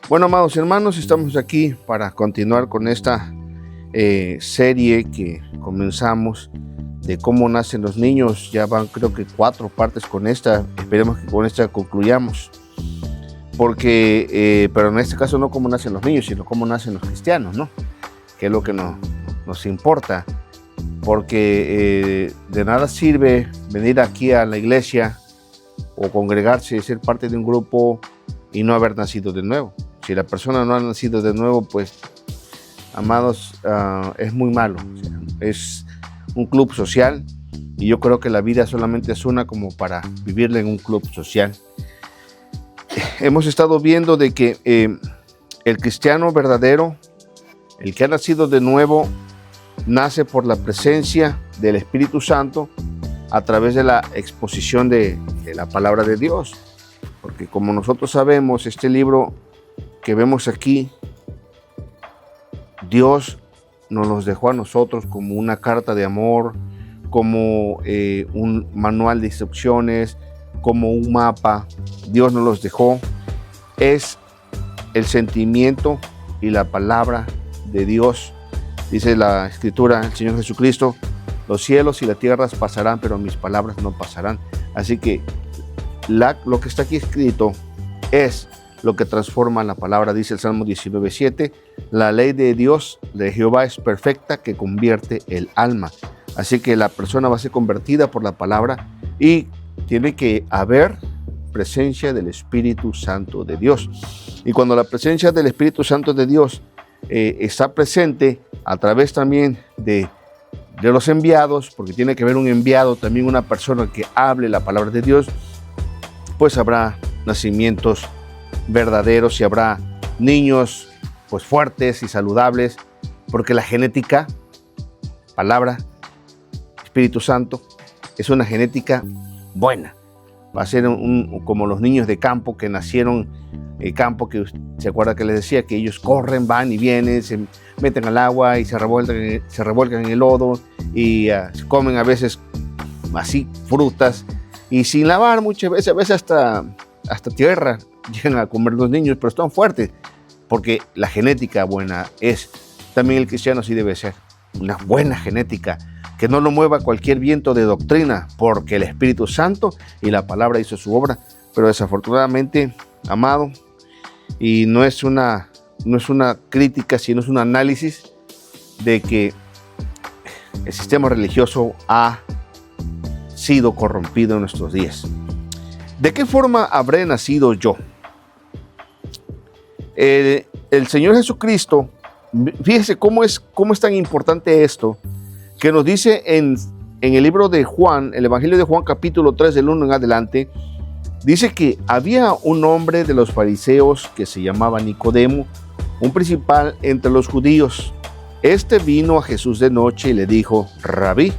Bueno, amados hermanos, estamos aquí para continuar con esta serie que comenzamos de cómo nacen los niños. Ya van, creo que 4 partes con esta. Esperemos que con esta concluyamos. Porque, pero en este caso no cómo nacen los niños, sino cómo nacen los cristianos, ¿no? Que es lo que nos importa. Porque de nada sirve venir aquí a la iglesia o congregarse y ser parte de un grupo y no haber nacido de nuevo. Si la persona no ha nacido de nuevo, pues, amados, es muy malo. O sea, es un club social y yo creo que la vida solamente es una como para vivirla en un club social. Hemos estado viendo de que el cristiano verdadero, el que ha nacido de nuevo, nace por la presencia del Espíritu Santo a través de la exposición de la palabra de Dios. Porque como nosotros sabemos, este libro que vemos aquí, Dios nos los dejó a nosotros como una carta de amor, como un manual de instrucciones, como un mapa. Dios nos los dejó. Es el sentimiento y la palabra de Dios. Dice la Escritura, el Señor Jesucristo: los cielos y las tierras pasarán, pero mis palabras no pasarán. Así que lo que está aquí escrito es lo que transforma la palabra. Dice el Salmo 19:7, la ley de Dios, de Jehová, es perfecta, que convierte el alma. Así que la persona va a ser convertida por la palabra y tiene que haber presencia del Espíritu Santo de Dios. Y cuando la presencia del Espíritu Santo de Dios está presente a través también de los enviados, porque tiene que haber un enviado, también una persona que hable la palabra de Dios, pues habrá nacimientos verdaderos y habrá niños pues fuertes y saludables, porque la genética, palabra, Espíritu Santo, es una genética buena. Va a ser como los niños de campo que nacieron en campo, que se acuerda que les decía que ellos corren, van y vienen, se meten al agua y se revuelcan en el lodo y comen a veces así frutas y sin lavar muchas veces, a veces hasta tierra llegan a comer los niños, pero están fuertes porque la genética buena es. También el cristiano sí debe ser una buena genética, que no lo mueva cualquier viento de doctrina, porque el Espíritu Santo y la palabra hizo su obra. Pero desafortunadamente, amado, y no es una crítica, sino es un análisis de que el sistema religioso ha sido corrompido en nuestros días. ¿De qué forma habré nacido yo? El Señor Jesucristo, fíjese cómo es tan importante esto, que nos dice en el libro de Juan, el Evangelio de Juan, capítulo 3, del 1 en adelante, dice que había un hombre de los fariseos que se llamaba Nicodemo, un principal entre los judíos. Este vino a Jesús de noche y le dijo: Rabí,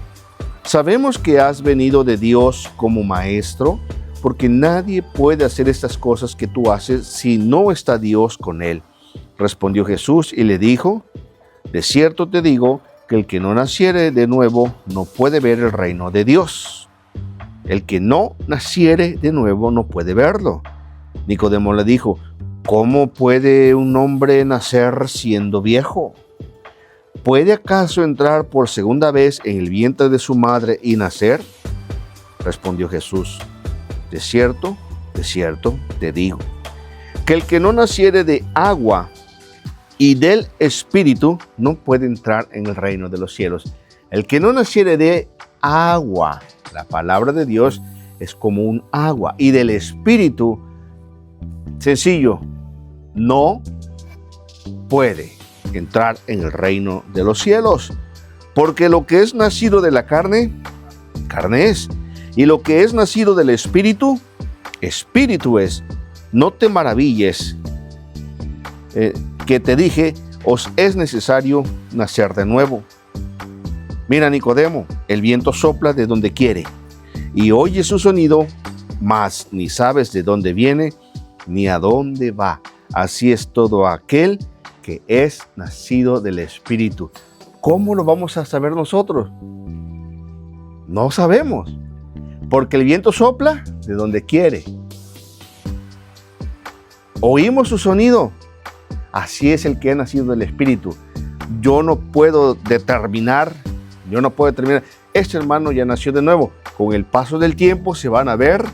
sabemos que has venido de Dios como maestro, porque nadie puede hacer estas cosas que tú haces si no está Dios con él. Respondió Jesús y le dijo: de cierto te digo que el que no naciere de nuevo no puede ver el reino de Dios. El que no naciere de nuevo no puede verlo. Nicodemo le dijo: ¿cómo puede un hombre nacer siendo viejo? ¿Puede acaso entrar por segunda vez en el vientre de su madre y nacer? Respondió Jesús: de cierto te digo, que el que no naciere de agua y del Espíritu no puede entrar en el reino de los cielos. El que no naciere de agua, la palabra de Dios es como un agua, y del Espíritu, sencillo, no puede entrar en el reino de los cielos. Porque lo que es nacido de la carne, carne es, y lo que es nacido del Espíritu, Espíritu es. No te maravilles que te dije, os es necesario nacer de nuevo. Mira, Nicodemo, el viento sopla de donde quiere y oye su sonido, mas ni sabes de dónde viene ni a dónde va. Así es todo aquel que es nacido del Espíritu. ¿Cómo lo vamos a saber nosotros? No sabemos, porque el viento sopla de donde quiere. Oímos su sonido, Así es el que ha nacido del Espíritu. Yo no puedo determinar, este hermano ya nació de nuevo. Con el paso del tiempo se van a ver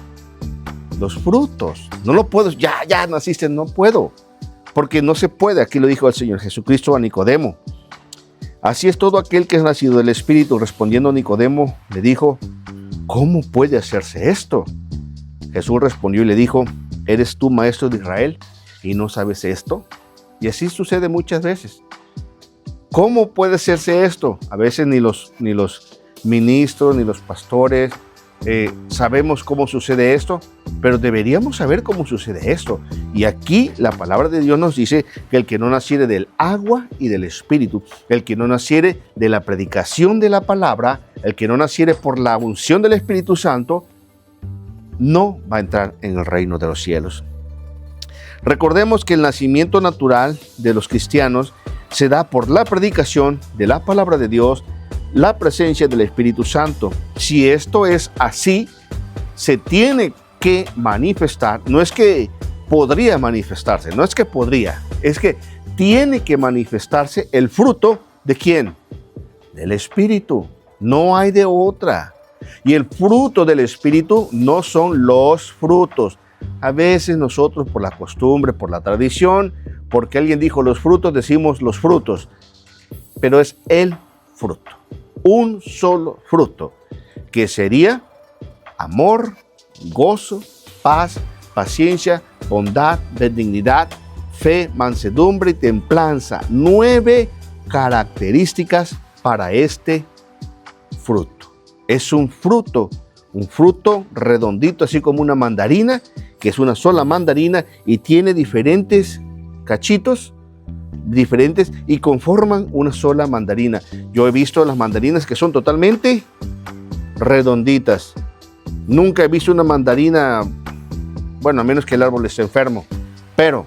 los frutos. No lo puedo, ya naciste, no puedo. Porque no se puede, aquí lo dijo el Señor Jesucristo a Nicodemo. Así es todo aquel que es nacido del Espíritu. Respondiendo Nicodemo, le dijo, ¿cómo puede hacerse esto? Jesús respondió y le dijo, ¿eres tú maestro de Israel y no sabes esto? Y así sucede muchas veces. ¿Cómo puede hacerse esto? A veces ni los ministros, ni los pastores sabemos cómo sucede esto, pero deberíamos saber cómo sucede esto. Y aquí la palabra de Dios nos dice que el que no naciere del agua y del Espíritu, el que no naciere de la predicación de la palabra, el que no naciere por la unción del Espíritu Santo, no va a entrar en el reino de los cielos. Recordemos que el nacimiento natural de los cristianos se da por la predicación de la palabra de Dios, la presencia del Espíritu Santo. Si esto es así, se tiene que manifestar. No es que podría manifestarse, no es que podría, es que tiene que manifestarse el fruto ¿de quién? Del Espíritu. No hay de otra. Y el fruto del Espíritu no son los frutos. A veces nosotros por la costumbre, por la tradición, porque alguien dijo los frutos, decimos los frutos. Pero es el fruto. Un solo fruto, que sería amor, gozo, paz, paciencia, bondad, benignidad, fe, mansedumbre y templanza. 9 características para este fruto. Es un fruto redondito, así como una mandarina, que es una sola mandarina y tiene diferentes cachitos diferentes y conforman una sola mandarina. Yo he visto las mandarinas que son totalmente redonditas. Nunca he visto una mandarina, bueno, a menos que el árbol esté enfermo. Pero,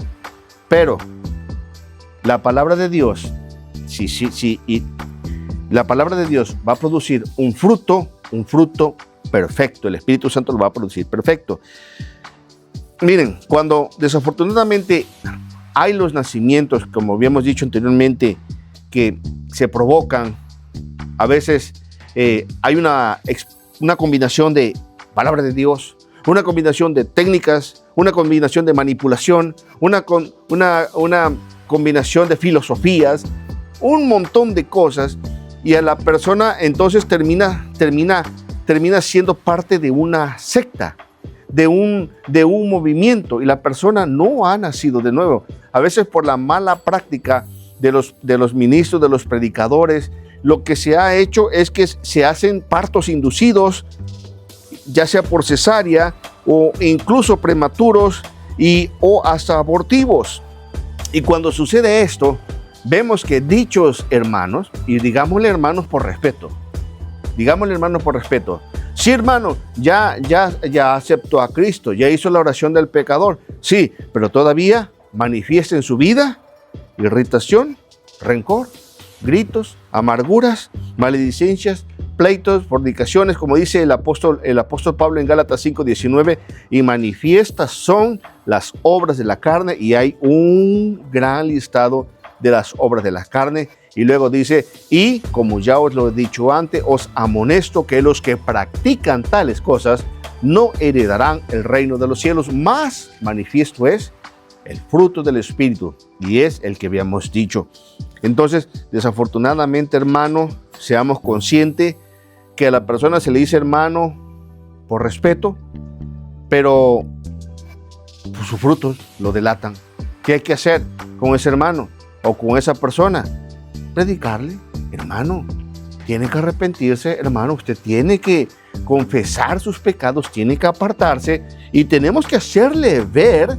la palabra de Dios, sí, y la palabra de Dios va a producir un fruto perfecto. El Espíritu Santo lo va a producir perfecto. Miren, cuando desafortunadamente hay los nacimientos, como habíamos dicho anteriormente, que se provocan, a veces hay una combinación de palabra de Dios, una combinación de técnicas, una combinación de manipulación, una combinación de filosofías, un montón de cosas, y a la persona entonces termina siendo parte de una secta, de un movimiento, y la persona no ha nacido de nuevo. A veces por la mala práctica de los ministros, de los predicadores, lo que se ha hecho es que se hacen partos inducidos, ya sea por cesárea o incluso prematuros o hasta abortivos. Y cuando sucede esto, vemos que dichos hermanos, y digámosle hermanos por respeto, sí, hermano, ya aceptó a Cristo, ya hizo la oración del pecador, sí, pero todavía manifiesta en su vida irritación, rencor, gritos, amarguras, maledicencias, pleitos, fornicaciones, como dice el apóstol Pablo en Gálatas 5:19, y manifiestas son las obras de la carne, y hay un gran listado de las obras de la carne. Y luego dice, y como ya os lo he dicho antes, os amonesto que los que practican tales cosas no heredarán el reino de los cielos, más manifiesto es el fruto del Espíritu, y es el que habíamos dicho. Entonces, desafortunadamente, hermano, seamos conscientes que a la persona se le dice hermano por respeto, pero pues, sus frutos lo delatan. ¿Qué hay que hacer con ese hermano o con esa persona? Predicarle, hermano, tiene que arrepentirse, hermano, usted tiene que confesar sus pecados, tiene que apartarse, y tenemos que hacerle ver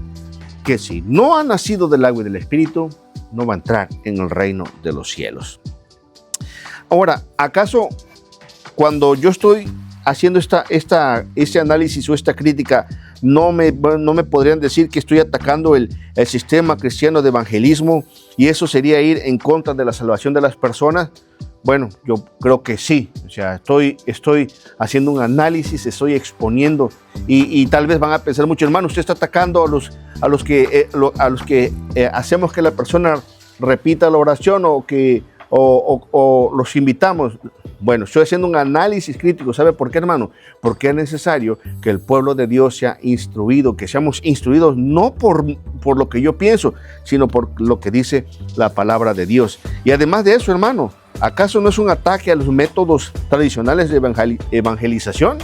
que si no ha nacido del agua y del Espíritu, no va a entrar en el reino de los cielos. Ahora, ¿acaso cuando yo estoy haciendo este análisis o esta crítica, no me podrían decir que estoy atacando el sistema cristiano de evangelismo, y eso sería ir en contra de la salvación de las personas? Bueno, yo creo que sí. O sea, estoy haciendo un análisis, estoy exponiendo y tal vez van a pensar mucho, hermano, usted está atacando a los que hacemos que la persona repita la oración o los invitamos. Bueno, estoy haciendo un análisis crítico. ¿Sabe por qué, hermano? Porque es necesario que el pueblo de Dios sea instruido, que seamos instruidos no por lo que yo pienso, sino por lo que dice la palabra de Dios. Y además de eso, hermano, ¿acaso no es un ataque a los métodos tradicionales de evangelización?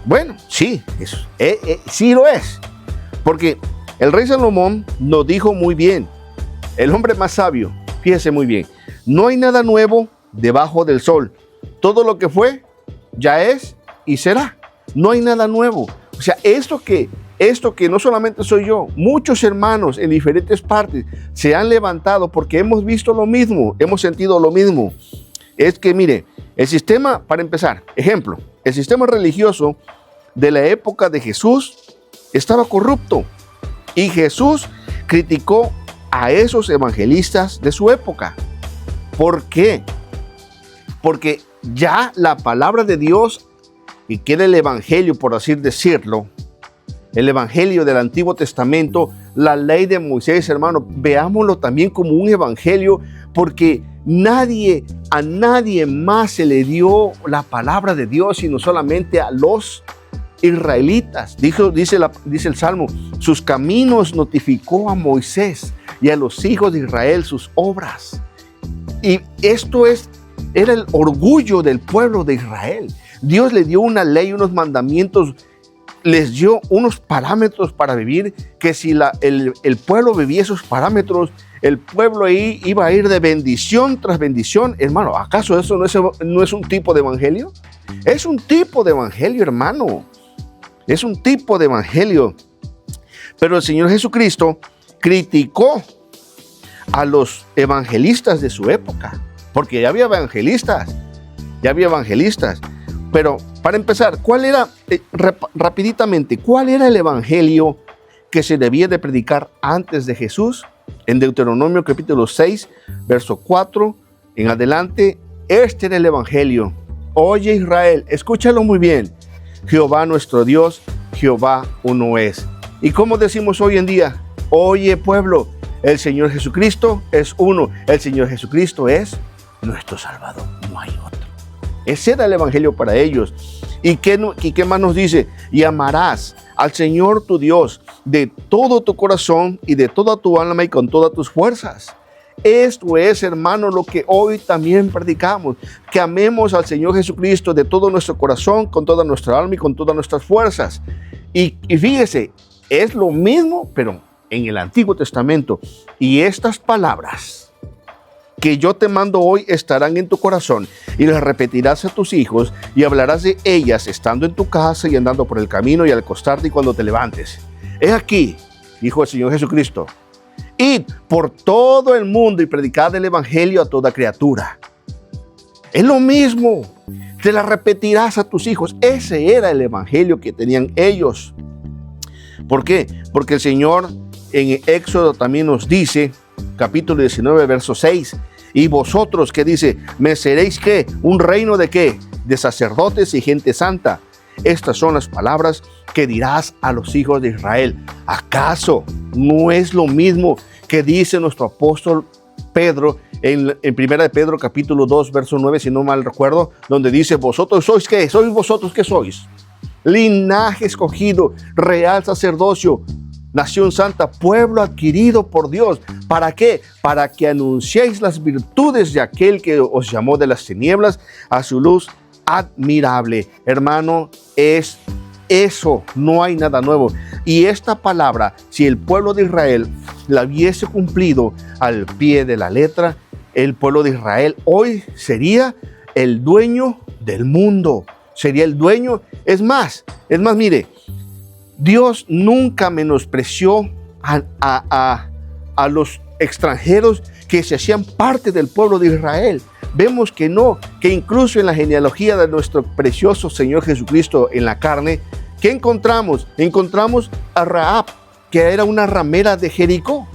Bueno, sí, sí lo es. Porque el rey Salomón nos dijo muy bien, el hombre más sabio, fíjese muy bien, no hay nada nuevo debajo del sol. Todo lo que fue, ya es y será. No hay nada nuevo. O sea, esto que no solamente soy yo, muchos hermanos en diferentes partes se han levantado porque hemos visto lo mismo, hemos sentido lo mismo. Es que, mire, el sistema, para empezar, ejemplo, el sistema religioso de la época de Jesús estaba corrupto y Jesús criticó a esos evangelistas de su época. ¿Por qué? Porque ya la palabra de Dios, y que era el evangelio, por así decirlo, el evangelio del Antiguo Testamento, la ley de Moisés, hermano, veámoslo también como un evangelio, porque a nadie más se le dio la palabra de Dios, sino solamente a los israelitas. Dice el Salmo, sus caminos notificó a Moisés y a los hijos de Israel sus obras. Y esto era el orgullo del pueblo de Israel. Dios le dio una ley, unos mandamientos, les dio unos parámetros para vivir, que si el pueblo vivía esos parámetros, el pueblo ahí iba a ir de bendición tras bendición. Hermano, ¿acaso eso no es un tipo de evangelio? Es un tipo de evangelio, hermano. Es un tipo de evangelio. Pero el Señor Jesucristo criticó a los evangelistas de su época, porque ya había evangelistas. Pero para empezar, rapiditamente, ¿cuál era el evangelio que se debía de predicar antes de Jesús? En Deuteronomio capítulo 6, verso 4 en adelante, este era el evangelio. Oye Israel, escúchalo muy bien. Jehová nuestro Dios, Jehová uno es. ¿Y cómo decimos hoy en día? Oye pueblo, el Señor Jesucristo es uno. El Señor Jesucristo es nuestro Salvador. No hay otro. Ese era el evangelio para ellos. ¿Y qué más nos dice? Y amarás al Señor tu Dios de todo tu corazón y de toda tu alma y con todas tus fuerzas. Esto es, hermano, lo que hoy también predicamos, que amemos al Señor Jesucristo de todo nuestro corazón, con toda nuestra alma y con todas nuestras fuerzas. Y fíjese, es lo mismo, pero en el Antiguo Testamento. Y estas palabras que yo te mando hoy estarán en tu corazón y las repetirás a tus hijos y hablarás de ellas estando en tu casa y andando por el camino y al acostarte y cuando te levantes. He aquí, dijo el Señor Jesucristo, id por todo el mundo y predicad el evangelio a toda criatura. Es lo mismo, te la repetirás a tus hijos. Ese era el evangelio que tenían ellos. ¿Por qué? Porque el Señor en Éxodo también nos dice, capítulo 19, verso 6, y vosotros, ¿qué dice? ¿Me seréis qué? ¿Un reino de qué? De sacerdotes y gente santa. Estas son las palabras que dirás a los hijos de Israel. ¿Acaso no es lo mismo que dice nuestro apóstol Pedro en 1 de Pedro capítulo 2, verso 9, si no mal recuerdo, donde dice, ¿vosotros sois qué? ¿Sois vosotros qué sois? Linaje escogido, real sacerdocio, nación santa, pueblo adquirido por Dios. ¿Para qué? Para que anunciéis las virtudes de aquel que os llamó de las tinieblas a su luz admirable. Hermano, es eso, no hay nada nuevo. Y esta palabra, si el pueblo de Israel la hubiese cumplido al pie de la letra, el pueblo de Israel hoy sería el dueño del mundo. Sería el dueño. Es más, mire, Dios nunca menospreció a los extranjeros que se hacían parte del pueblo de Israel. Vemos que no, que incluso en la genealogía de nuestro precioso Señor Jesucristo en la carne, ¿qué encontramos? Encontramos a Rahab, que era una ramera de Jericó.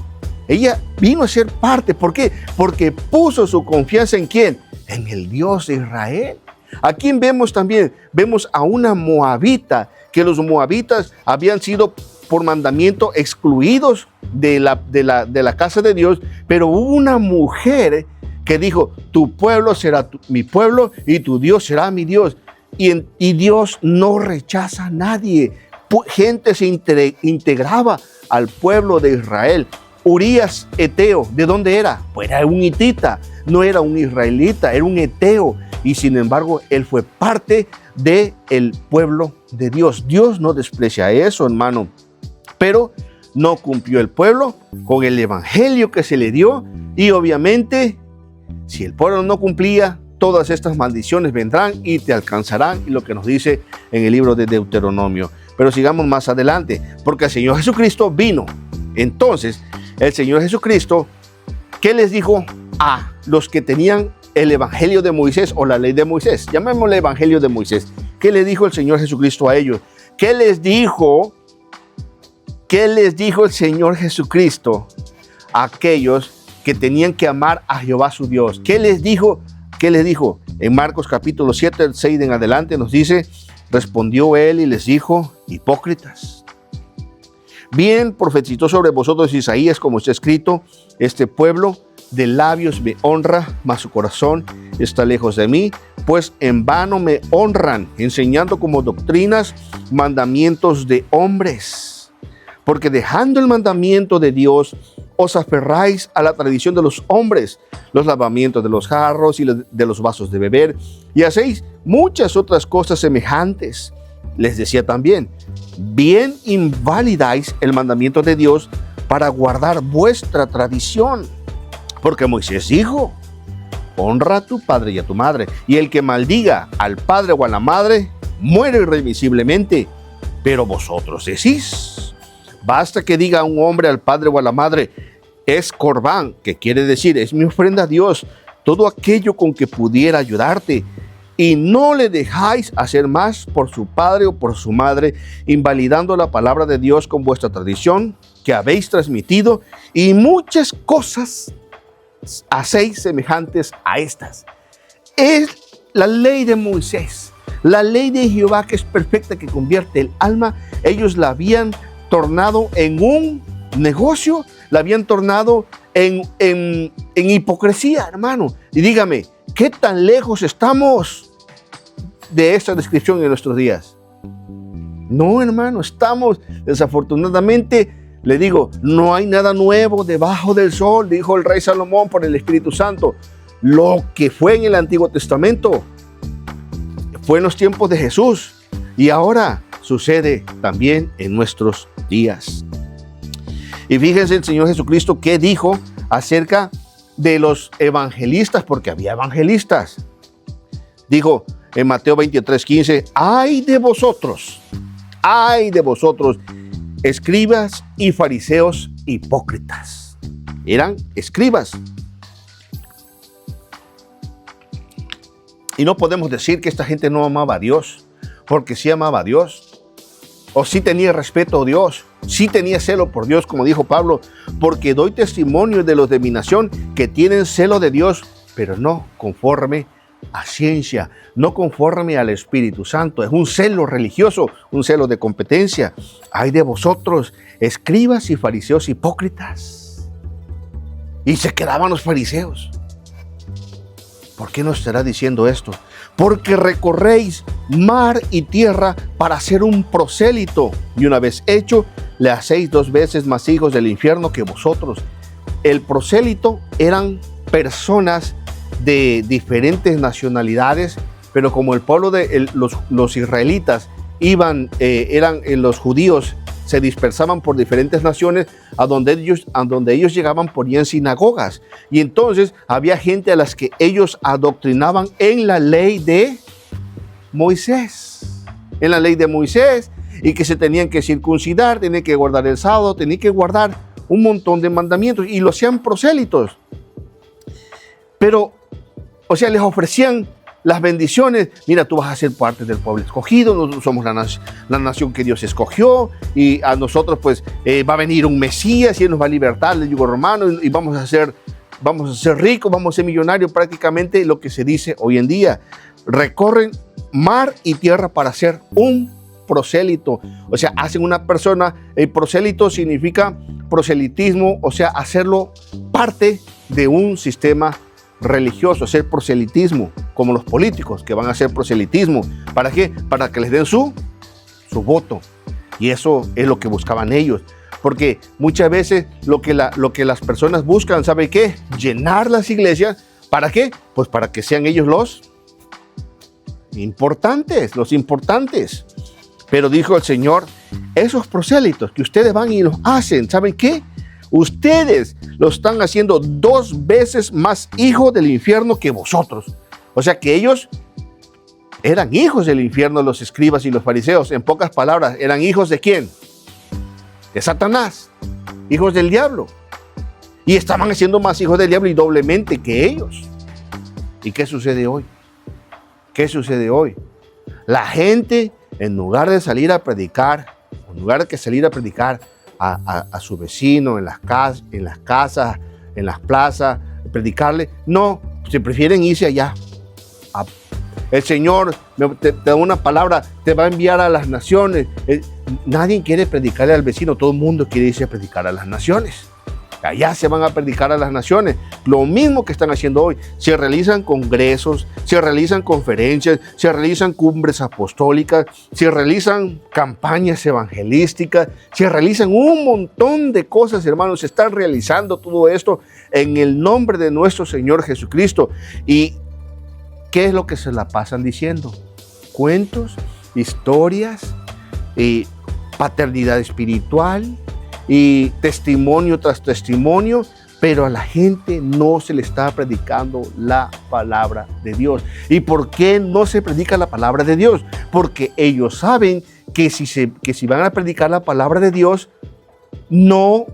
Ella vino a ser parte. ¿Por qué? Porque puso su confianza ¿en quién? En el Dios de Israel. ¿A quién vemos también? Vemos a una moabita, que los moabitas habían sido por mandamiento excluidos de la casa de Dios, pero hubo una mujer que dijo, tu pueblo será mi pueblo y tu Dios será mi Dios. Y Dios no rechaza a nadie. Gente se integraba al pueblo de Israel. Urías eteo, ¿de dónde era? Pues era un hitita, no era un israelita, era un eteo. Y sin embargo, él fue parte del pueblo de Dios. Dios no desprecia eso, hermano. Pero no cumplió el pueblo con el evangelio que se le dio. Y obviamente, si el pueblo no cumplía, todas estas maldiciones vendrán y te alcanzarán. Y lo que nos dice en el libro de Deuteronomio. Pero sigamos más adelante, porque el Señor Jesucristo vino. Entonces, el Señor Jesucristo, ¿qué les dijo a los que tenían el evangelio de Moisés o la ley de Moisés? Llamémosle evangelio de Moisés. ¿Qué le dijo el Señor Jesucristo a ellos? ¿Qué les dijo el Señor Jesucristo a aquellos que tenían que amar a Jehová su Dios? ¿Qué les dijo? En Marcos capítulo 7, el 6 en adelante nos dice, respondió él y les dijo, hipócritas. Bien profetizó sobre vosotros Isaías, como está escrito, este pueblo de labios me honra, mas su corazón está lejos de mí, pues en vano me honran, enseñando como doctrinas mandamientos de hombres. Porque dejando el mandamiento de Dios, os aferráis a la tradición de los hombres, los lavamientos de los jarros y de los vasos de beber, y hacéis muchas otras cosas semejantes. Les decía también, bien invalidáis el mandamiento de Dios para guardar vuestra tradición. Porque Moisés dijo, honra a tu padre y a tu madre, y el que maldiga al padre o a la madre, muere irremisiblemente. Pero vosotros decís, basta que diga un hombre al padre o a la madre, es corbán, que quiere decir, es mi ofrenda a Dios, todo aquello con que pudiera ayudarte, y no le dejáis hacer más por su padre o por su madre, invalidando la palabra de Dios con vuestra tradición que habéis transmitido, y muchas cosas hacéis semejantes a estas. Es la ley de Moisés, la ley de Jehová, que es perfecta, que convierte el alma. Ellos la habían tornado en un negocio, la habían tornado en hipocresía, hermano. Y dígame, ¿qué tan lejos estamos de esta descripción en nuestros días? No, hermano, estamos desafortunadamente, le digo, no hay nada nuevo debajo del sol, dijo el rey Salomón por el Espíritu Santo. Lo que fue en el Antiguo Testamento fue en los tiempos de Jesús y ahora sucede también en nuestros días. Y fíjense el Señor Jesucristo qué dijo acerca de los evangelistas, porque había evangelistas. Dijo en Mateo 23:15, ay de vosotros, escribas y fariseos hipócritas. Eran escribas. Y no podemos decir que esta gente no amaba a Dios, porque sí amaba a Dios, o sí tenía respeto a Dios, sí tenía celo por Dios, como dijo Pablo, porque doy testimonio de los de mi nación que tienen celo de Dios, pero no conforme a ciencia, no conforme al Espíritu Santo. Es un celo religioso, un celo de competencia. Ay de vosotros, escribas y fariseos hipócritas. Y se quedaban los fariseos. ¿Por qué nos estará diciendo esto? Porque recorréis mar y tierra para ser un prosélito, y una vez hecho, le hacéis 2 veces más hijos del infierno que vosotros. El prosélito eran personas de diferentes nacionalidades, pero como el pueblo de los israelitas eran los judíos, se dispersaban por diferentes naciones, a donde ellos llegaban ponían sinagogas, y entonces había gente a las que ellos adoctrinaban en la ley de Moisés, y que se tenían que circuncidar, tenían que guardar el sábado, tenían que guardar un montón de mandamientos, y los hacían prosélitos. Pero, o sea, les ofrecían las bendiciones. Mira, tú vas a ser parte del pueblo escogido, nosotros somos la nación que Dios escogió, y a nosotros pues va a venir un Mesías y Él nos va a libertar del yugo romano, y vamos a ser ricos, vamos a ser millonarios. Prácticamente lo que se dice hoy en día. Recorren mar y tierra para ser un prosélito. O sea, hacen una persona. El prosélito significa proselitismo, o sea, hacerlo parte de un sistema religioso, hacer proselitismo, como los políticos que van a hacer proselitismo. ¿Para qué? Para que les den su voto. Y eso es lo que buscaban ellos. Porque muchas veces lo que las personas buscan, ¿sabe qué? Llenar las iglesias. ¿Para qué? Pues para que sean ellos los importantes. Pero dijo el Señor, esos prosélitos que ustedes van y los hacen, ¿saben qué? Ustedes lo están haciendo 2 veces más hijos del infierno que vosotros. O sea que ellos eran hijos del infierno, los escribas y los fariseos. En pocas palabras, ¿eran hijos de quién? De Satanás, hijos del diablo. Y estaban haciendo más hijos del diablo y doblemente que ellos. ¿Y qué sucede hoy? ¿Qué sucede hoy? La gente, en lugar de salir a predicar, a su vecino, en las casas, en las plazas, predicarle, no, se prefieren irse allá. El Señor te da una palabra, te va a enviar a las naciones. Nadie quiere predicarle al vecino, todo el mundo quiere irse a predicar a las naciones. Allá se van a predicar a las naciones. Lo mismo que están haciendo hoy. Se realizan congresos, se realizan conferencias, se realizan cumbres apostólicas, se realizan campañas evangelísticas, se realizan un montón de cosas, hermanos. Se están realizando todo esto en el nombre de nuestro Señor Jesucristo. ¿Y qué es lo que se la pasan diciendo? Cuentos, historias, paternidad espiritual, y testimonio tras testimonio, pero a la gente no se le está predicando la palabra de Dios. ¿Y por qué no se predica la palabra de Dios? Porque ellos saben que si van a predicar la palabra de Dios, no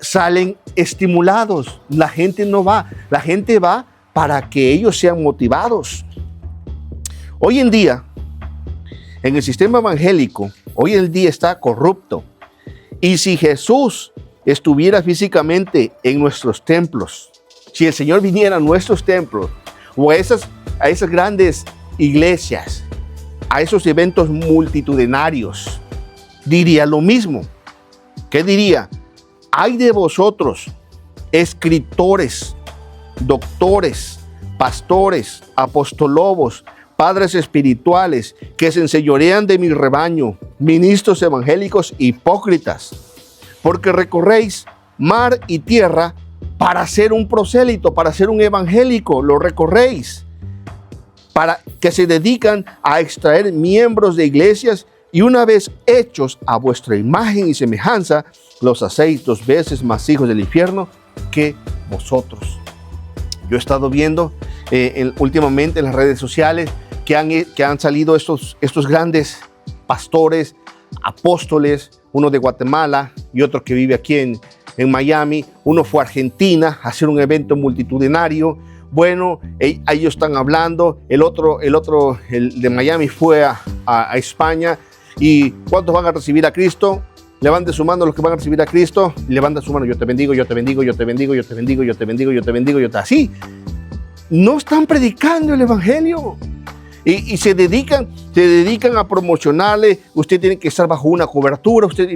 salen estimulados. La gente no va. La gente va para que ellos sean motivados. Hoy en día, en el sistema evangélico, hoy en día está corrupto. Y si Jesús estuviera físicamente en nuestros templos, si el Señor viniera a nuestros templos o a esas grandes iglesias, a esos eventos multitudinarios, diría lo mismo. ¿Qué diría? Ay de vosotros, escritores, doctores, pastores, apostolobos, padres espirituales, que se enseñorean de mi rebaño, ministros evangélicos hipócritas, porque recorréis mar y tierra para ser un prosélito, para ser un evangélico, lo recorréis, para que se dedican a extraer miembros de iglesias, y una vez hechos a vuestra imagen y semejanza, los hacéis 2 veces más hijos del infierno que vosotros. Yo he estado viendo últimamente en las redes sociales que han salido estos grandes pastores, apóstoles, uno de Guatemala y otro que vive aquí en Miami. Uno fue a Argentina a hacer un evento multitudinario. Bueno, ellos están hablando. El de Miami fue a España. ¿Y cuántos van a recibir a Cristo? Levante su mano los que van a recibir a Cristo. Levanta su mano. Yo te bendigo, yo te bendigo, yo te bendigo, yo te bendigo, yo te bendigo, yo te bendigo, yo te... Así. No están predicando el evangelio. Y se dedican a promocionarle. Usted tiene que estar bajo una cobertura. Usted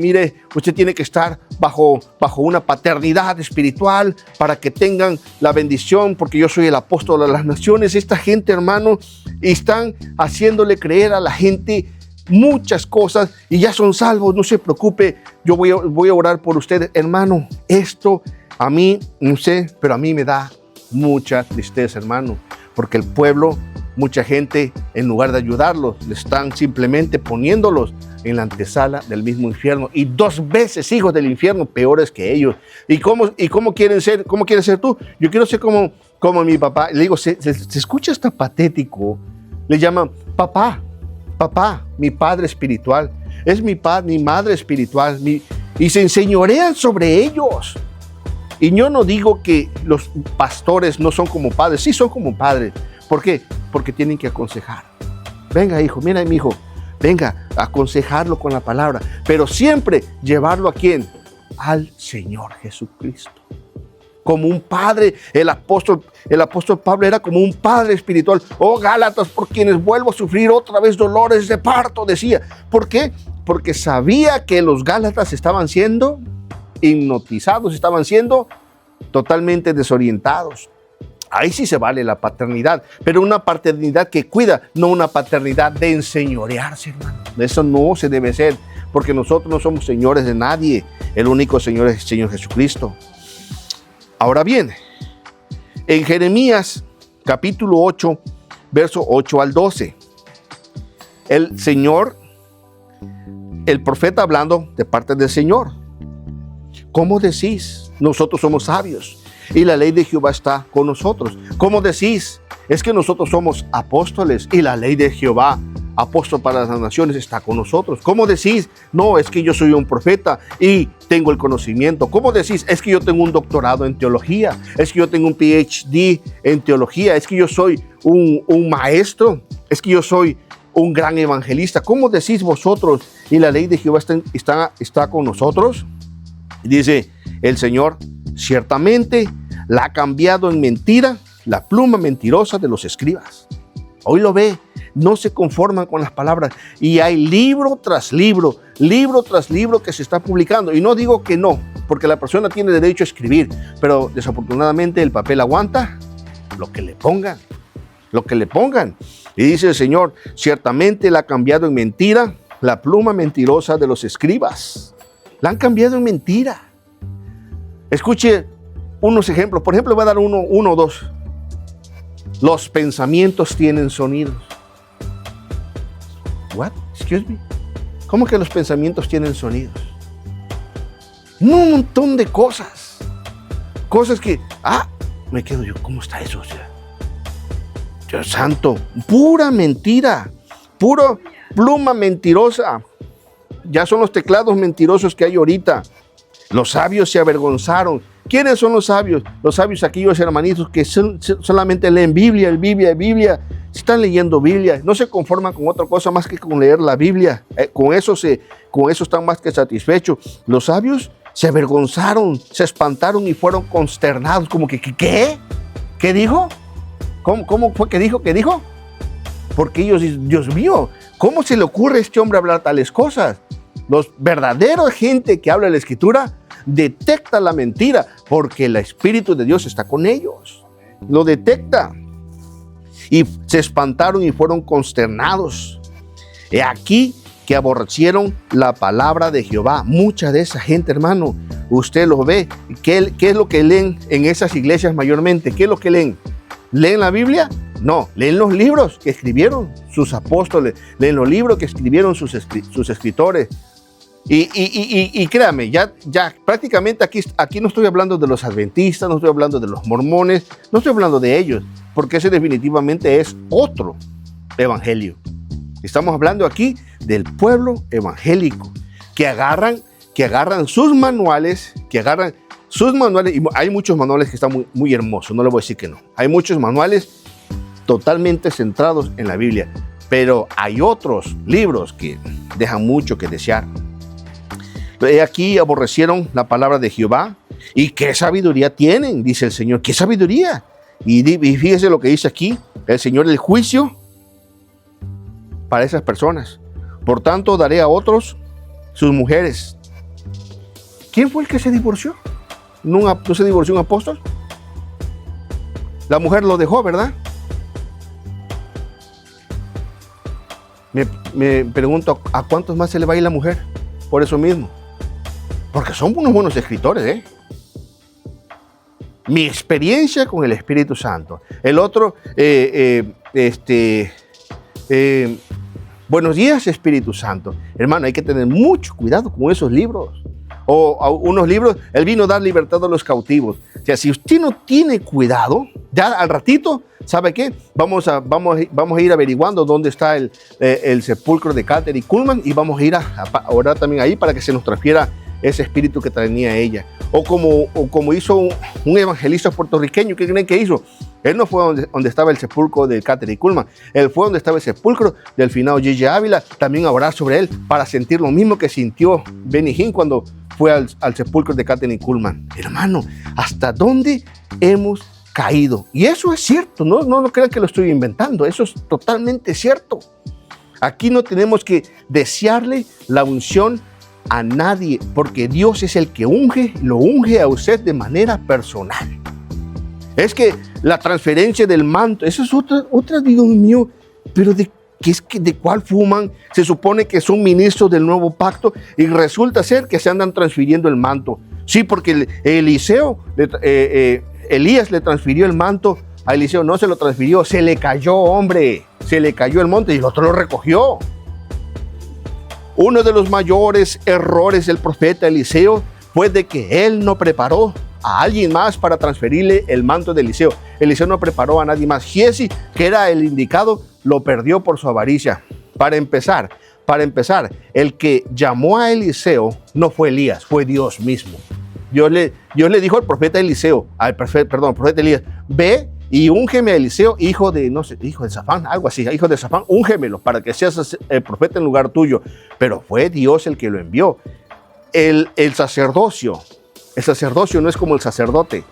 tiene que estar bajo una paternidad espiritual para que tengan la bendición, porque yo soy el apóstol de las naciones. Esta gente, hermano, están haciéndole creer a la gente muchas cosas y ya son salvos. No se preocupe, yo voy a orar por usted, hermano. Esto a mí, no sé, pero a mí me da mucha tristeza, hermano, porque el pueblo, mucha gente, en lugar de ayudarlos, le están simplemente poniéndolos en la antesala del mismo infierno, y 2 veces hijos del infierno, peores que ellos. ¿Y cómo quieren ser? ¿Cómo quieres ser tú? Yo quiero ser como mi papá. Le digo, se escucha hasta patético. Le llaman papá, mi padre espiritual. Es mi madre espiritual. Y se enseñorean sobre ellos. Y yo no digo que los pastores no son como padres. Sí son como padres. ¿Por qué? porque tienen que aconsejar. Venga, hijo, mira, mi hijo, venga, aconsejarlo con la palabra, pero siempre llevarlo ¿a quién? Al Señor Jesucristo. Como un padre, el apóstol Pablo era como un padre espiritual. Oh, Gálatas, por quienes vuelvo a sufrir otra vez dolores de parto, decía. ¿Por qué? Porque sabía que los Gálatas estaban siendo hipnotizados, estaban siendo totalmente desorientados. Ahí sí se vale la paternidad, pero una paternidad que cuida, no una paternidad de enseñorearse, hermano. Eso no se debe ser, porque nosotros no somos señores de nadie. El único Señor es el Señor Jesucristo. Ahora bien, en Jeremías capítulo 8, verso 8 al 12, el Señor, el profeta hablando de parte del Señor. ¿Cómo decís? Nosotros somos sabios y la ley de Jehová está con nosotros. ¿Cómo decís? Es que nosotros somos apóstoles y la ley de Jehová, apóstol para las naciones, está con nosotros. ¿Cómo decís? No, es que yo soy un profeta y tengo el conocimiento. ¿Cómo decís? Es que yo tengo un doctorado en teología. Es que yo tengo un PhD en teología. Es que yo soy un maestro. Es que yo soy un gran evangelista. ¿Cómo decís vosotros? Y la ley de Jehová está con nosotros. Dice el Señor, ciertamente la ha cambiado en mentira la pluma mentirosa de los escribas. Hoy lo ve, no se conforman con las palabras y hay libro tras libro que se está publicando. Y no digo que no, porque la persona tiene derecho a escribir, pero desafortunadamente el papel aguanta lo que le pongan, Y dice el Señor, ciertamente la ha cambiado en mentira la pluma mentirosa de los escribas. La han cambiado en mentira. Escuche unos ejemplos. Por ejemplo, voy a dar uno o dos. Los pensamientos tienen sonidos. What? Excuse me. ¿Cómo que los pensamientos tienen sonidos? Un montón de cosas. Cosas que, me quedo yo, ¿cómo está eso? O sea, Dios santo, pura mentira, puro pluma mentirosa. Ya son los teclados mentirosos que hay ahorita. Los sabios se avergonzaron. ¿Quiénes son los sabios? Los sabios, aquellos hermanitos que solamente leen Biblia. Están leyendo Biblia. No se conforman con otra cosa más que con leer la Biblia. Con eso están más que satisfechos. Los sabios se avergonzaron, se espantaron y fueron consternados. Como que, ¿qué? ¿Qué dijo? ¿Cómo fue que dijo? ¿Qué dijo? Porque ellos dicen, Dios mío, ¿cómo se le ocurre a este hombre hablar tales cosas? Los verdaderos gente que habla la Escritura detecta la mentira porque el Espíritu de Dios está con ellos. Lo detecta. Y se espantaron y fueron consternados. He aquí que aborrecieron la palabra de Jehová. Mucha de esa gente, hermano, usted lo ve. ¿Qué es lo que leen en esas iglesias mayormente? ¿Qué es lo que leen? ¿Leen la Biblia? No, leen los libros que escribieron sus apóstoles, leen los libros que escribieron sus escritores. Y créame, ya prácticamente aquí no estoy hablando de los adventistas, no estoy hablando de los mormones, no estoy hablando de ellos, porque ese definitivamente es otro evangelio. Estamos hablando aquí del pueblo evangélico, que agarran sus manuales, y hay muchos manuales que están muy, muy hermosos, no le voy a decir que no. Hay muchos manuales totalmente centrados en la Biblia, pero hay otros libros que dejan mucho que desear. Aquí aborrecieron la palabra de Jehová. ¿Y qué sabiduría tienen? Dice el Señor. ¿Qué sabiduría? Y fíjese lo que dice aquí el Señor: el juicio para esas personas. Por tanto, daré a otros sus mujeres. ¿Quién fue el que se divorció? ¿No se divorció un apóstol? La mujer lo dejó, ¿verdad? Me pregunto, ¿a cuántos más se le va a ir la mujer? Por eso mismo. Porque son unos buenos escritores, Mi experiencia con el Espíritu Santo. El otro, buenos días, Espíritu Santo. Hermano, hay que tener mucho cuidado con esos libros. O unos libros, Él vino a dar libertad a los cautivos. O sea, si usted no tiene cuidado, ya al ratito, ¿sabe qué? Vamos a ir averiguando dónde está el sepulcro de Calder y Kuhlman, y vamos a ir a orar también ahí para que se nos transfiera ese espíritu que tenía ella. O como hizo un evangelista puertorriqueño. ¿Qué creen que hizo? Él no fue donde estaba el sepulcro de Kathryn Kuhlman. Él fue donde estaba el sepulcro del finado J.J. Ávila, también a orar sobre él, para sentir lo mismo que sintió Benny Hinn cuando fue al sepulcro de Kathryn Kuhlman. Hermano, ¿hasta dónde hemos caído? Y eso es cierto, no crean que lo estoy inventando, eso es totalmente cierto. Aquí no tenemos que desearle la unción a nadie, porque Dios es el que lo unge a usted de manera personal. Es que la transferencia del manto, eso es otra, Dios mío, pero ¿de cuál fuman? Se supone que son ministros del nuevo pacto y resulta ser que se andan transfiriendo el manto. Sí, porque Elías le transfirió el manto a Eliseo, no se lo transfirió, se le cayó, hombre, se le cayó el monte y el otro lo recogió. Uno de los mayores errores del profeta Eliseo fue de que él no preparó a alguien más para transferirle el manto de Eliseo. Eliseo no preparó a nadie más. Giezi, que era el indicado, lo perdió por su avaricia. Para empezar, el que llamó a Eliseo no fue Elías, fue Dios mismo. Dios le dijo al profeta Eliseo, profeta Elías, ve y úngeme a Eliseo, hijo de Safán, algo así, hijo de Safán, úngemelo para que seas el profeta en lugar tuyo. Pero fue Dios el que lo envió. El sacerdocio no es como el sacerdote,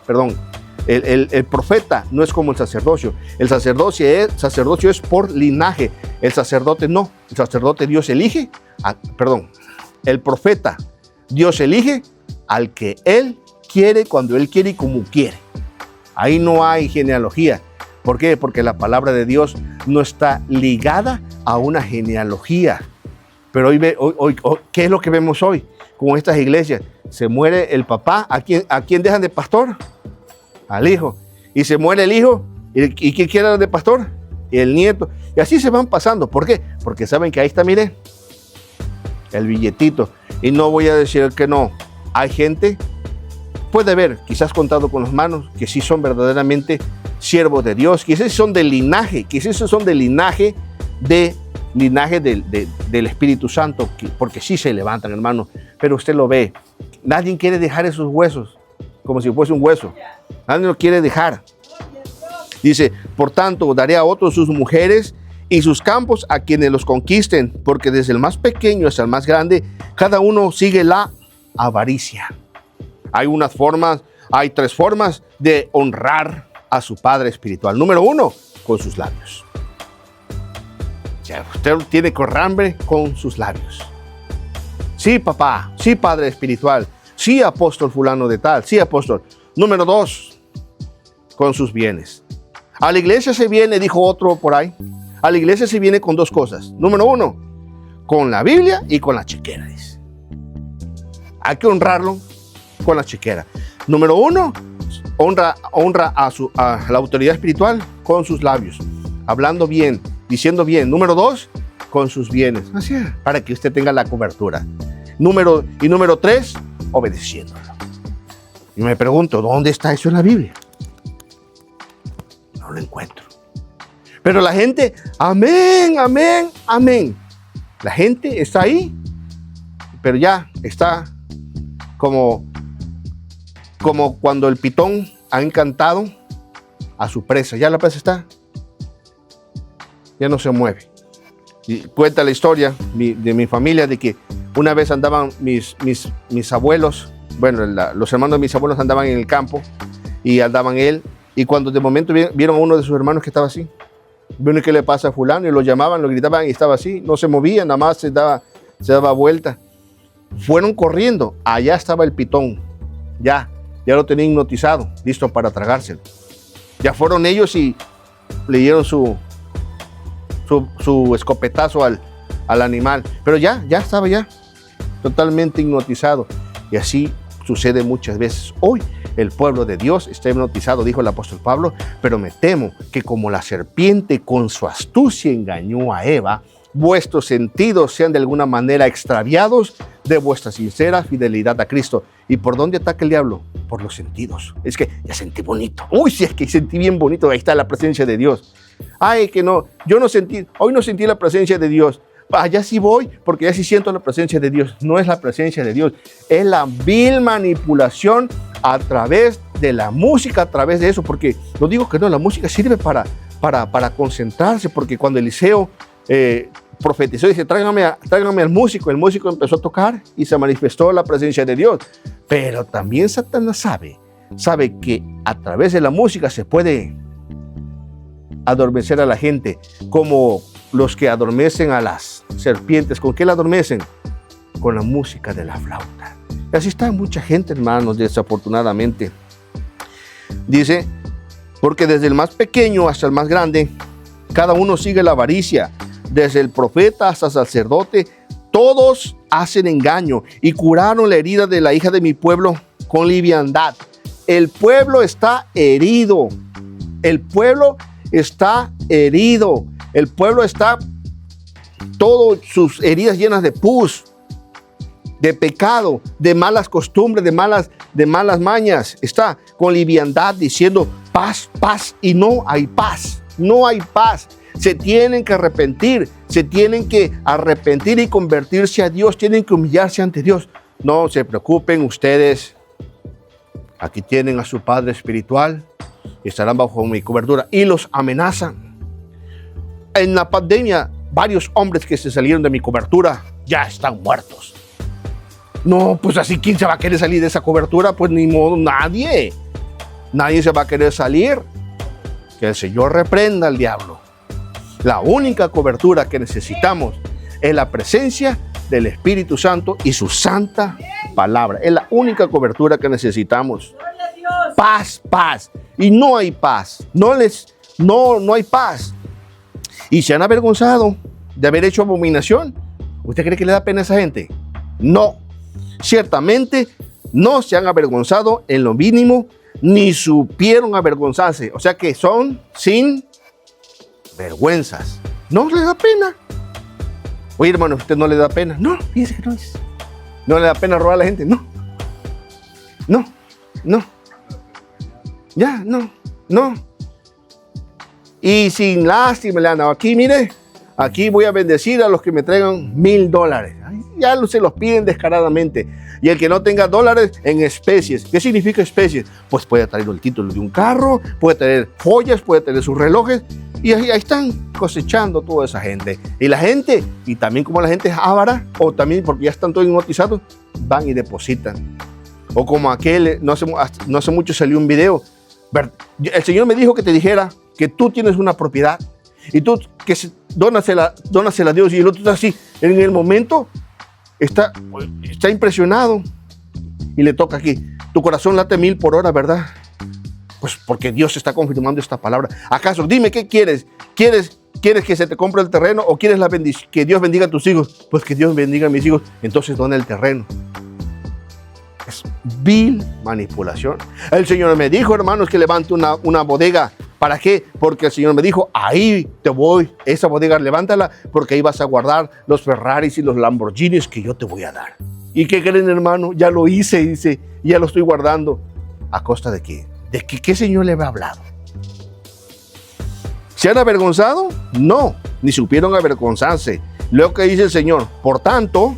el profeta no es como el sacerdocio. El sacerdocio es por linaje, el sacerdote no. El sacerdote Dios elige, el profeta Dios elige al que Él quiere, cuando Él quiere y como quiere. Ahí no hay genealogía. ¿Por qué? Porque la palabra de Dios no está ligada a una genealogía. Pero hoy, ¿qué es lo que vemos hoy con estas iglesias? Se muere el papá, ¿a quién dejan de pastor? Al hijo. Y se muere el hijo, ¿y quién quiere de pastor? El nieto. Y así se van pasando. ¿Por qué? Porque saben que ahí está, mire, el billetito. Y no voy a decir que no. Hay gente, puede haber, quizás contado con las manos, que sí son verdaderamente siervos de Dios, quizás son del linaje, del Espíritu Santo, porque sí se levantan, hermano, pero usted lo ve. Nadie quiere dejar esos huesos, como si fuese un hueso. Nadie lo quiere dejar. Dice, por tanto, daré a otros sus mujeres y sus campos a quienes los conquisten, porque desde el más pequeño hasta el más grande, cada uno sigue la avaricia. Hay 3 formas de honrar a su padre espiritual. Número 1, con sus labios. O sea, usted tiene que honrarme con sus labios. Sí, papá, sí, padre espiritual, sí, apóstol fulano de tal, sí, apóstol. Número 2, con sus bienes. A la iglesia se viene, dijo otro por ahí, a la iglesia se viene con 2 cosas. Número 1, con la Biblia y con la chequera, dice. Hay que honrarlo con la chequera. Número 1, honra a la autoridad espiritual con sus labios, hablando bien, diciendo bien. Número 2, con sus bienes, así es, para que usted tenga la cobertura. Número 3, obedeciéndolo. Y me pregunto, ¿dónde está eso en la Biblia? No lo encuentro. Pero la gente, amén, amén, amén. La gente está ahí, pero ya está como cuando el pitón ha encantado a su presa. Ya la presa está, ya no se mueve. Y cuenta la historia de mi familia de que una vez andaban mis abuelos, los hermanos de mis abuelos andaban en el campo y andaban él, y cuando de momento vieron a uno de sus hermanos que estaba así, vieron qué le pasa a fulano y lo llamaban, lo gritaban y estaba así, no se movía, nada más se daba vuelta. Fueron corriendo, allá estaba el pitón, ya lo tenían hipnotizado, listo para tragárselo. Ya fueron ellos y le dieron su escopetazo al animal, pero ya estaba totalmente hipnotizado. Y así sucede muchas veces. Hoy el pueblo de Dios está hipnotizado, dijo el apóstol Pablo, pero me temo que como la serpiente con su astucia engañó a Eva, vuestros sentidos sean de alguna manera extraviados de vuestra sincera fidelidad a Cristo. ¿Y por dónde ataca el diablo? Por los sentidos. Es que ya sentí bonito. Uy, sí, es que sentí bien bonito. Ahí está la presencia de Dios. Ay, que no, hoy no sentí la presencia de Dios. allá sí voy, porque ya sí siento la presencia de Dios. No es la presencia de Dios, es la vil manipulación a través de la música, a través de eso, porque no digo que no, la música sirve para concentrarse, porque cuando Eliseo profetizó, dice, tráigame al músico. El músico empezó a tocar y se manifestó la presencia de Dios. Pero también Satanás sabe que a través de la música se puede adormecer a la gente, como los que adormecen a las serpientes. ¿Con qué la adormecen? Con la música de la flauta. Y así está mucha gente, hermanos, desafortunadamente. Dice, porque desde el más pequeño hasta el más grande, cada uno sigue la avaricia. Desde el profeta hasta el sacerdote, todos hacen engaño y curaron la herida de la hija de mi pueblo con liviandad. El pueblo está herido. El pueblo está herido. El pueblo está todas sus heridas llenas de pus, de pecado, de malas costumbres, de malas mañas. Está con liviandad diciendo paz, paz, y no hay paz. No hay paz. Se tienen que arrepentir y convertirse a Dios, tienen que humillarse ante Dios. No se preocupen ustedes, aquí tienen a su Padre espiritual, estarán bajo mi cobertura, y los amenazan. En la pandemia, varios hombres que se salieron de mi cobertura ya están muertos. No, pues así, ¿quién se va a querer salir de esa cobertura? Pues ni modo, nadie se va a querer salir. Que el Señor reprenda al diablo. La única cobertura que necesitamos es la presencia del Espíritu Santo y su santa palabra. Es la única cobertura que necesitamos. Paz, paz. Y no hay paz. No hay paz. Y se han avergonzado de haber hecho abominación. ¿Usted cree que le da pena a esa gente? No. Ciertamente no se han avergonzado en lo mínimo, ni supieron avergonzarse. O sea que son sin vergüenzas. No le da pena. Oye, hermano, ¿usted no le da pena? No, fíjese que no es. ¿No le da pena robar a la gente? No. Ya, no. Y sin lástima le han dado. Aquí, mire, aquí voy a bendecir a los que me traigan $1,000. Ya se los piden descaradamente. Y el que no tenga dólares, en especies. ¿Qué significa especies? Pues puede traer el título de un carro, puede traer joyas, puede traer sus relojes. Y ahí están cosechando toda esa gente. Y la gente, y también como la gente es avara, o también porque ya están todos hipnotizados, van y depositan. O como aquel, no hace mucho salió un video. El Señor me dijo que te dijera que tú tienes una propiedad y tú que dónasela a Dios, y el otro está así, en el momento está impresionado y le toca aquí, tu corazón late 1000 por hora, ¿verdad? Pues porque Dios está confirmando esta palabra. ¿Acaso? Dime, ¿qué quieres? ¿Quieres que se te compre el terreno o quieres que Dios bendiga a tus hijos? Pues que Dios bendiga a mis hijos, entonces dona el terreno. Es vil manipulación. El Señor me dijo, hermanos, que levante una bodega. ¿Para qué? Porque el Señor me dijo, ahí te voy, esa bodega levántala, porque ahí vas a guardar los Ferraris y los Lamborghinis que yo te voy a dar. ¿Y qué creen, hermano? Ya lo hice, dice, y ya lo estoy guardando. ¿A costa de qué? ¿De qué Señor le había hablado? ¿Se han avergonzado? No, ni supieron avergonzarse. Luego que dice el Señor, por tanto,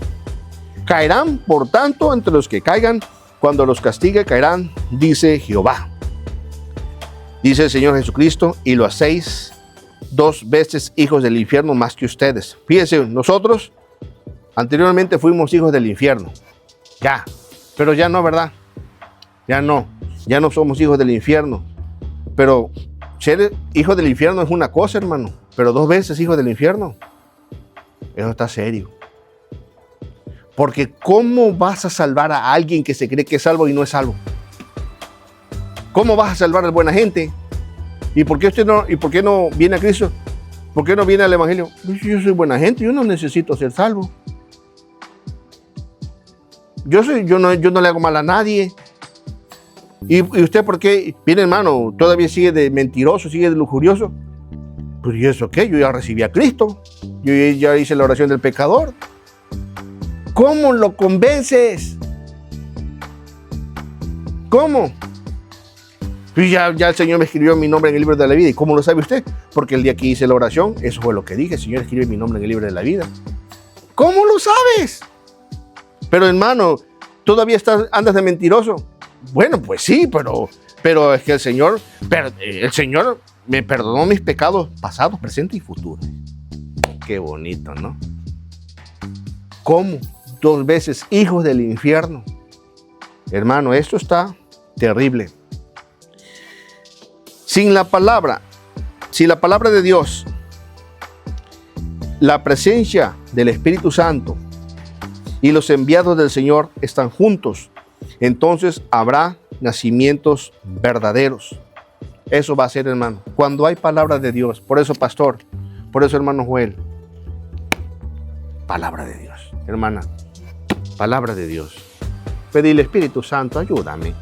caerán, por tanto, entre los que caigan, cuando los castigue caerán, dice Jehová. Dice el Señor Jesucristo, y lo hacéis 2 veces hijos del infierno más que ustedes. Fíjense, nosotros anteriormente fuimos hijos del infierno. Ya, pero ya no, ¿verdad? Ya no somos hijos del infierno. Pero ser hijo del infierno es una cosa, hermano. Pero 2 veces hijo del infierno, eso está serio. Porque ¿cómo vas a salvar a alguien que se cree que es salvo y no es salvo? ¿Cómo vas a salvar a la buena gente? ¿Y por qué no viene a Cristo? ¿Por qué no viene al Evangelio? Yo soy buena gente, yo no necesito ser salvo. Yo no le hago mal a nadie. ¿Y usted por qué viene, hermano? ¿Todavía sigue de mentiroso, sigue de lujurioso? Pues ¿y eso qué? Yo ya recibí a Cristo. Yo ya hice la oración del pecador. ¿Cómo lo convences? ¿Cómo? Y ya el Señor me escribió mi nombre en el libro de la vida. ¿Y cómo lo sabe usted? Porque el día que hice la oración, eso fue lo que dije. El Señor escribe mi nombre en el libro de la vida. ¿Cómo lo sabes? Pero hermano, ¿todavía andas de mentiroso? Bueno, pues sí, pero es que el Señor me perdonó mis pecados pasados, presentes y futuros. Qué bonito, ¿no? ¿Cómo? 2 veces hijos del infierno. Hermano, esto está terrible. Si la palabra de Dios, la presencia del Espíritu Santo y los enviados del Señor están juntos, entonces habrá nacimientos verdaderos. Eso va a ser, hermano, cuando hay palabra de Dios. Por eso, pastor, por eso, hermano Joel, palabra de Dios. Hermana, palabra de Dios. Pedirle, Espíritu Santo, ayúdame.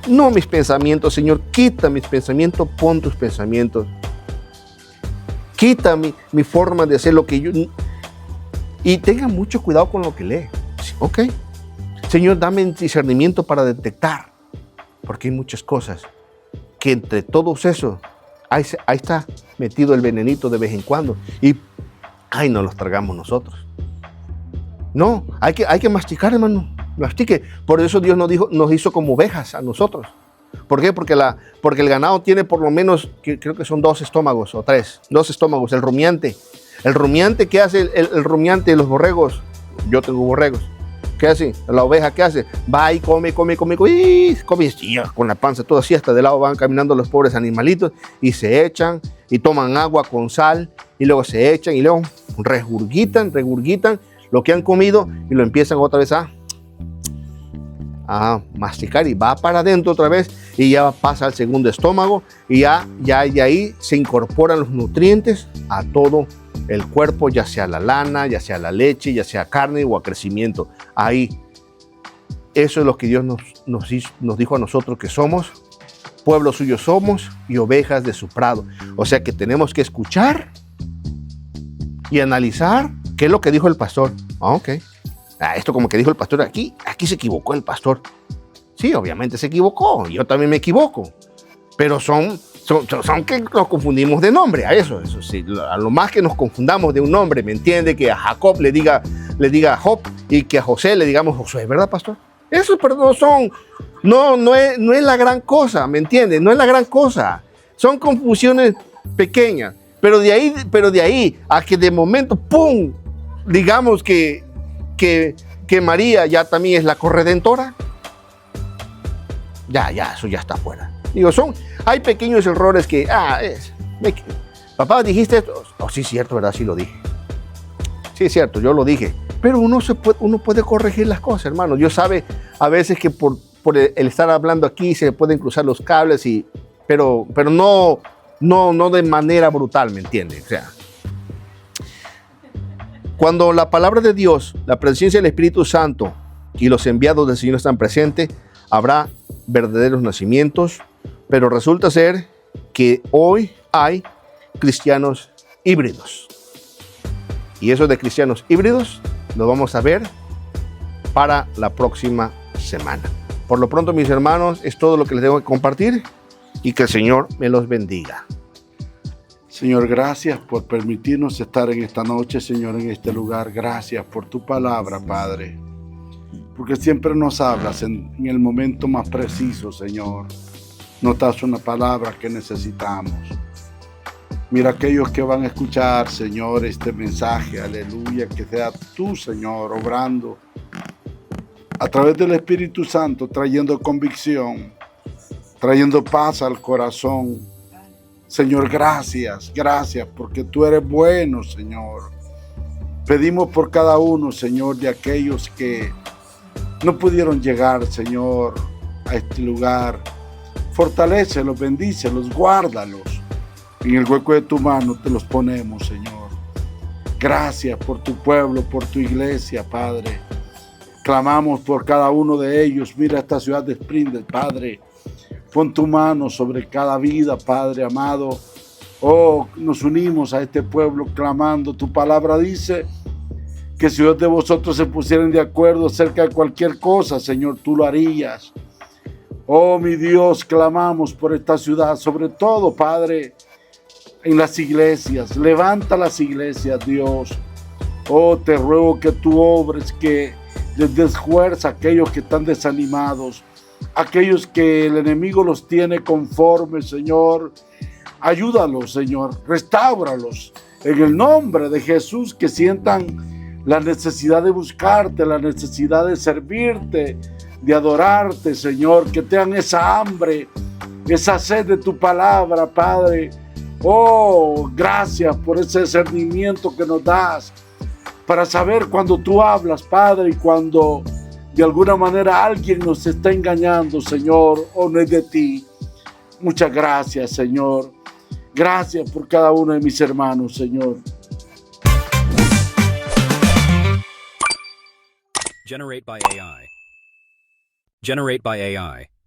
No mis pensamientos, Señor, quita mis pensamientos, pon tus pensamientos. Quita mi forma de hacer lo que yo... Y tenga mucho cuidado con lo que lee. Ok. Señor, dame discernimiento para detectar. Porque hay muchas cosas que entre todos esos, ahí está metido el venenito de vez en cuando. Y ahí nos los tragamos nosotros. No, hay que masticar, hermano. Mastique. Por eso Dios nos hizo como ovejas a nosotros. ¿Por qué? Porque el ganado tiene por lo menos, creo que son 2 estómagos o 3. 2 estómagos. El rumiante. El rumiante, ¿qué hace el rumiante de los borregos? Yo tengo borregos. ¿Qué hace? La oveja, ¿qué hace? Va y come, y come con la panza toda así, hasta de lado van caminando los pobres animalitos y se echan y toman agua con sal y luego se echan y luego regurgitan lo que han comido y lo empiezan otra vez a masticar y va para adentro otra vez y ya pasa al segundo estómago y ya ahí se incorporan los nutrientes a todo el cuerpo, ya sea la lana, ya sea la leche, ya sea carne o a crecimiento. Ahí, eso es lo que Dios nos dijo a nosotros que somos, pueblo suyo somos y ovejas de su prado. O sea que tenemos que escuchar y analizar qué es lo que dijo el pastor. Ok. Esto como que dijo el pastor aquí se equivocó el pastor. Sí, obviamente se equivocó, yo también me equivoco. Pero son que nos confundimos de nombre, a eso sí, a lo más que nos confundamos de un nombre, ¿me entiende? Que a Jacob le diga Job y que a José le digamos Josué, ¿verdad, pastor? Eso, pero no es la gran cosa, ¿me entiende? No es la gran cosa, son confusiones pequeñas, pero de ahí a que de momento, ¡pum!, digamos que María ya también es la corredentora, ya, eso ya está fuera. Digo, hay pequeños errores que, papá, ¿dijiste esto? Oh, sí, cierto, ¿verdad? Sí lo dije. Sí, es cierto, yo lo dije. Pero uno puede corregir las cosas, hermano. Dios sabe a veces que por el estar hablando aquí se pueden cruzar los cables, pero no de manera brutal, ¿me entiende? O sea, cuando la palabra de Dios, la presencia del Espíritu Santo y los enviados del Señor están presentes, habrá verdaderos nacimientos. Pero resulta ser que hoy hay cristianos híbridos. Y eso de cristianos híbridos lo vamos a ver para la próxima semana. Por lo pronto, mis hermanos, es todo lo que les tengo que compartir y que el Señor me los bendiga. Señor, gracias por permitirnos estar en esta noche, Señor, en este lugar. Gracias por tu palabra, Padre. Porque siempre nos hablas en el momento más preciso, Señor. Nos das una palabra que necesitamos. Mira aquellos que van a escuchar, Señor, este mensaje, aleluya, que sea tú, Señor, obrando a través del Espíritu Santo, trayendo convicción, trayendo paz al corazón. Señor, gracias, porque tú eres bueno, Señor. Pedimos por cada uno, Señor, de aquellos que no pudieron llegar, Señor, a este lugar. Fortalécelos, bendícelos, guárdalos. En el hueco de tu mano te los ponemos, Señor. Gracias por tu pueblo, por tu iglesia, Padre. Clamamos por cada uno de ellos. Mira esta ciudad de Springdale, Padre. Pon tu mano sobre cada vida, Padre amado. Oh, nos unimos a este pueblo clamando. Tu palabra dice que si dos de vosotros se pusieran de acuerdo acerca de cualquier cosa, Señor, tú lo harías. Oh, mi Dios, clamamos por esta ciudad, sobre todo, Padre, en las iglesias. Levanta las iglesias, Dios. Oh, te ruego que tú obres, que les des fuerza a aquellos que están desanimados, aquellos que el enemigo los tiene conformes, Señor. Ayúdalos, Señor, restáuralos en el nombre de Jesús, que sientan la necesidad de buscarte, la necesidad de servirte, de adorarte, Señor, que tengan esa hambre, esa sed de tu palabra, Padre. Oh, gracias por ese discernimiento que nos das para saber cuando tú hablas, Padre, y cuando de alguna manera alguien nos está engañando, Señor, o no es de ti. Muchas gracias, Señor. Gracias por cada uno de mis hermanos, Señor. Generate by AI. Generate by AI.